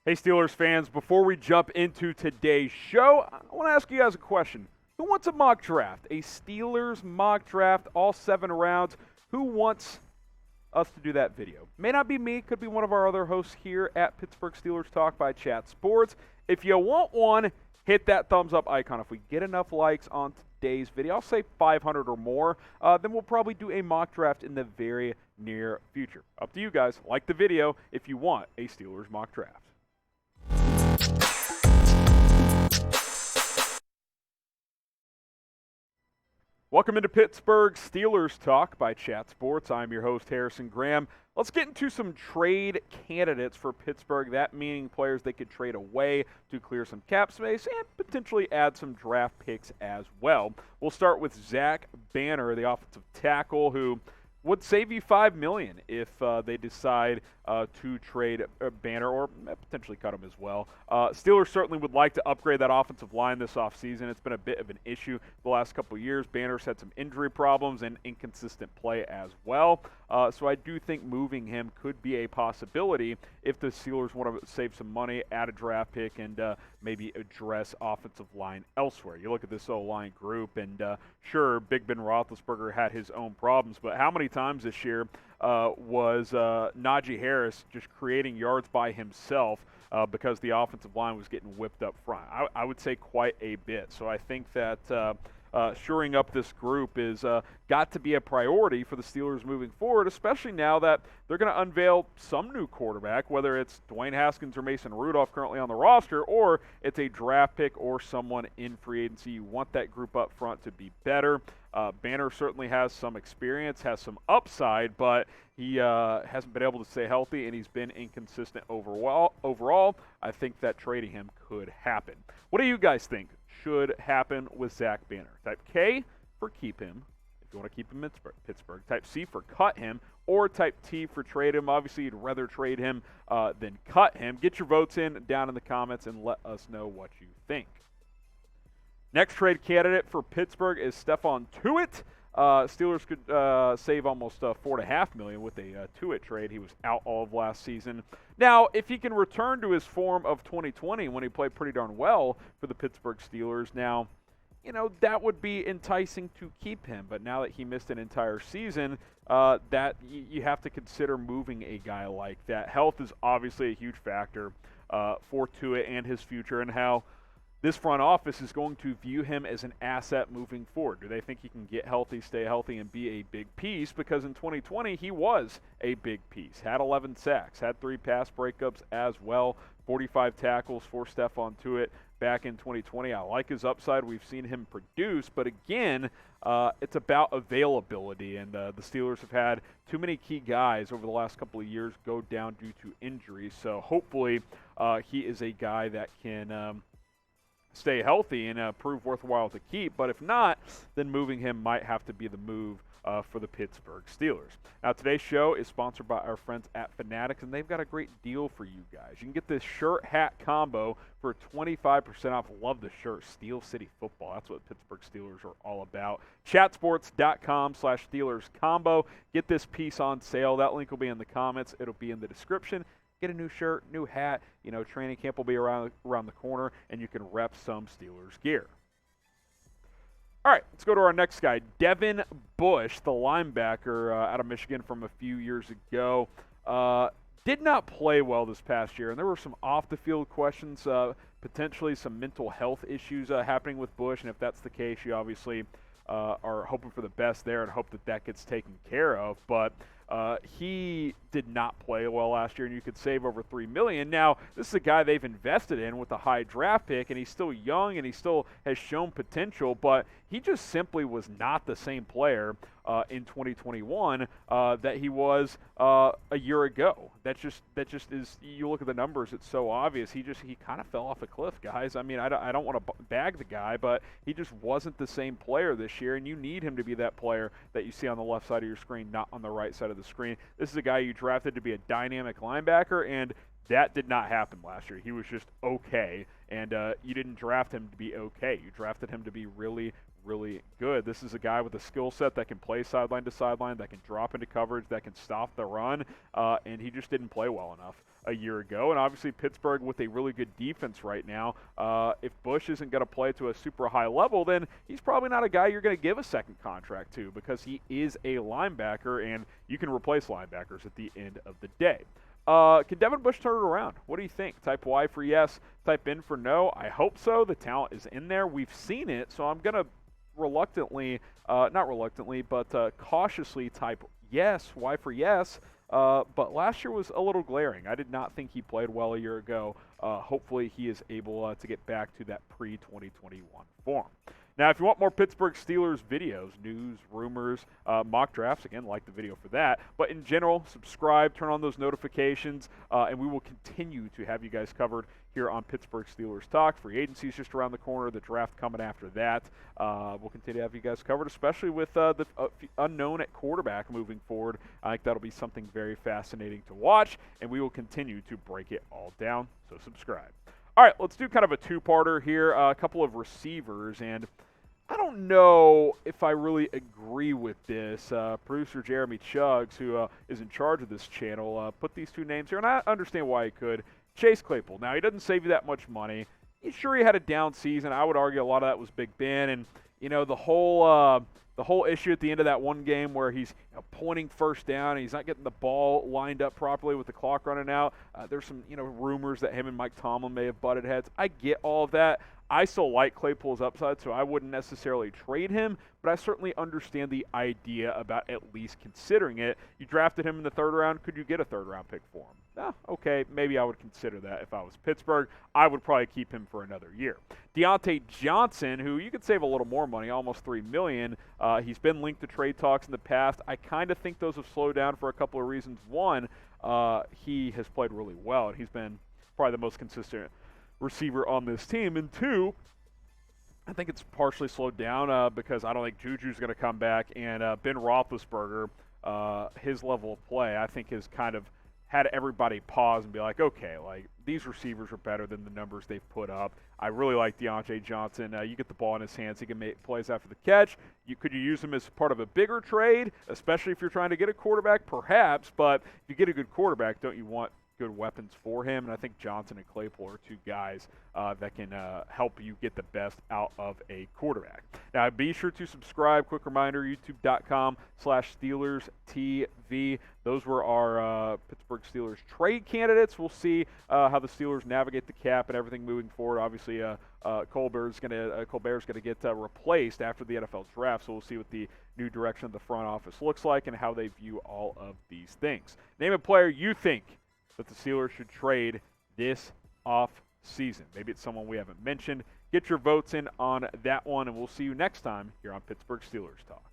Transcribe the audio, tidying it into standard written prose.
Hey, Steelers fans, before we jump into today's show, I want to ask you guys a question. Who wants a mock draft? A Steelers mock draft, all 7 rounds. Who wants us to do that video? May not be me, could be one of our other hosts here at Pittsburgh Steelers Talk by Chat Sports. If you want one, hit that thumbs up icon. If we get enough likes on today's video, I'll say 500 or more, then we'll probably do a mock draft in the very near future. Up to you guys. Like the video if you want a Steelers mock draft. Welcome into Pittsburgh Steelers Talk by Chat Sports. I'm your host, Harrison Graham. Let's get into some trade candidates for Pittsburgh, that meaning players they could trade away to clear some cap space and potentially add some draft picks as well. We'll start with Zach Banner, the offensive tackle, who would save you $5 million if they decide to trade Banner or potentially cut him as well. Steelers certainly would like to upgrade that offensive line this offseason. It's been a bit of an issue the last couple of years. Banner's had some injury problems and inconsistent play as well. So I do think moving him could be a possibility if the Steelers want to save some money, add a draft pick, and maybe address offensive line elsewhere. You look at this O-line group, and sure, Big Ben Roethlisberger had his own problems, but how many times this year was Najee Harris just creating yards by himself because the offensive line was getting whipped up front? I would say quite a bit. So I think that shoring up this group is got to be a priority for the Steelers moving forward, especially now that they're going to unveil some new quarterback, whether it's Dwayne Haskins or Mason Rudolph currently on the roster, or it's a draft pick or someone in free agency. You want that group up front to be better. Banner certainly has some experience, has some upside, but he hasn't been able to stay healthy, and he's been inconsistent overall. I think that trading him could happen. What do you guys think should happen with Zach Banner? Type K for keep him, if you want to keep him in Pittsburgh. Type C for cut him, or type T for trade him. Obviously, you'd rather trade him than cut him. Get your votes in down in the comments and let us know what you think. Next trade candidate for Pittsburgh is Stephon Tuitt. Steelers could save almost $4.5 million with a Tuitt trade. He was out all of last season. Now, if he can return to his form of 2020 when he played pretty darn well for the Pittsburgh Steelers, now, you know, that would be enticing to keep him. But now that he missed an entire season, that you have to consider moving a guy like that. Health is obviously a huge factor for Tuitt and his future, and how this front office is going to view him as an asset moving forward. Do they think he can get healthy, stay healthy, and be a big piece? Because in 2020, he was a big piece. Had 11 sacks, had 3 pass breakups as well, 45 tackles for Stephon Tuitt back in 2020. I like his upside. We've seen him produce, but again, it's about availability, and the Steelers have had too many key guys over the last couple of years go down due to injuries. So hopefully he is a guy that can stay healthy and prove worthwhile to keep. But if not, then moving him might have to be the move for the Pittsburgh Steelers. Now, today's show is sponsored by our friends at Fanatics, and they've got a great deal for you guys. You can get this shirt-hat combo for 25% off. Love the shirt. Steel City Football. That's what Pittsburgh Steelers are all about. Chatsports.com/Steelers combo. Get this piece on sale. That link will be in the comments. It'll be in the description. Get a new shirt, new hat. You know, training camp will be around the corner, and you can rep some Steelers gear. All right, let's go to our next guy, Devin Bush, the linebacker out of Michigan from a few years ago. Did not play well this past year, and there were some off-the-field questions, potentially some mental health issues happening with Bush, and if that's the case, you obviously are hoping for the best there and hope that that gets taken care of. But he did not play well last year, and you could save over $3 million. Now, this is a guy they've invested in with a high draft pick, and he's still young, and he still has shown potential, but he just simply was not the same player in 2021 that he was a year ago. That just is. You look at the numbers; it's so obvious. He kind of fell off a cliff, guys. I mean, I don't want to bag the guy, but he just wasn't the same player this year, and you need him to be that player that you see on the left side of your screen, not on the right side of the screen. This is a guy you drafted to be a dynamic linebacker, and that did not happen last year. He was just okay, and you didn't draft him to be okay. You drafted him to be really, really good. This is a guy with a skill set that can play sideline to sideline, that can drop into coverage, that can stop the run, and he just didn't play well enough. a year ago. And obviously Pittsburgh with a really good defense right now. If Bush isn't going to play to a super high level, then he's probably not a guy you're going to give a second contract to, because he is a linebacker, and you can replace linebackers at the end of the day. Can Devin Bush turn it around? What do you think? Type Y for yes, type N for no. I hope so. The talent is in there. We've seen it, so I'm going to cautiously type yes, Y for yes. But last year was a little glaring. I did not think he played well a year ago. Hopefully he is able to get back to that pre-2021 form. Now, if you want more Pittsburgh Steelers videos, news, rumors, mock drafts, again, like the video for that. But in general, subscribe, turn on those notifications, and we will continue to have you guys covered here on Pittsburgh Steelers Talk. Free agency is just around the corner, the draft coming after that. We'll continue to have you guys covered, especially with the unknown at quarterback moving forward. I think that'll be something very fascinating to watch, and we will continue to break it all down, so subscribe. All right, let's do kind of a two-parter here, a couple of receivers, and I don't know if I really agree with this. Producer Jeremy Chuggs, who is in charge of this channel, put these two names here, and I understand why he could. Chase Claypool. Now, he doesn't save you that much money. Sure, he had a down season. I would argue a lot of that was Big Ben, and, you know, the whole issue at the end of that one game where he's pointing first down and he's not getting the ball lined up properly with the clock running out. There's some rumors that him and Mike Tomlin may have butted heads. I get all of that. I still like Claypool's upside, so I wouldn't necessarily trade him, but I certainly understand the idea about at least considering it. You drafted him in the third round. Could you get a third-round pick for him? Okay, maybe I would consider that if I was Pittsburgh. I would probably keep him for another year. Diontae Johnson, who you could save a little more money, almost $3 million. He's been linked to trade talks in the past. I kind of think those have slowed down for a couple of reasons. One, he has played really well, and he's been probably the most consistent receiver on this team. And two, I think it's partially slowed down because I don't think Juju's going to come back, and Ben Roethlisberger, his level of play, I think has kind of had everybody pause and be like, okay, like these receivers are better than the numbers they've put up. I really like Diontae Johnson. You get the ball in his hands, he can make plays after the catch. Could you use him as part of a bigger trade, especially if you're trying to get a quarterback? Perhaps, but if you get a good quarterback, don't you want good weapons for him? And I think Johnson and Claypool are two guys that can help you get the best out of a quarterback. Now, be sure to subscribe. Quick reminder, youtube.com/SteelersTV. Those were our Pittsburgh Steelers trade candidates. We'll see how the Steelers navigate the cap and everything moving forward. Obviously, Colbert's going to get replaced after the NFL draft, so we'll see what the new direction of the front office looks like and how they view all of these things. Name a player you think that the Steelers should trade this off season. Maybe it's someone we haven't mentioned. Get your votes in on that one, and we'll see you next time here on Pittsburgh Steelers Talk.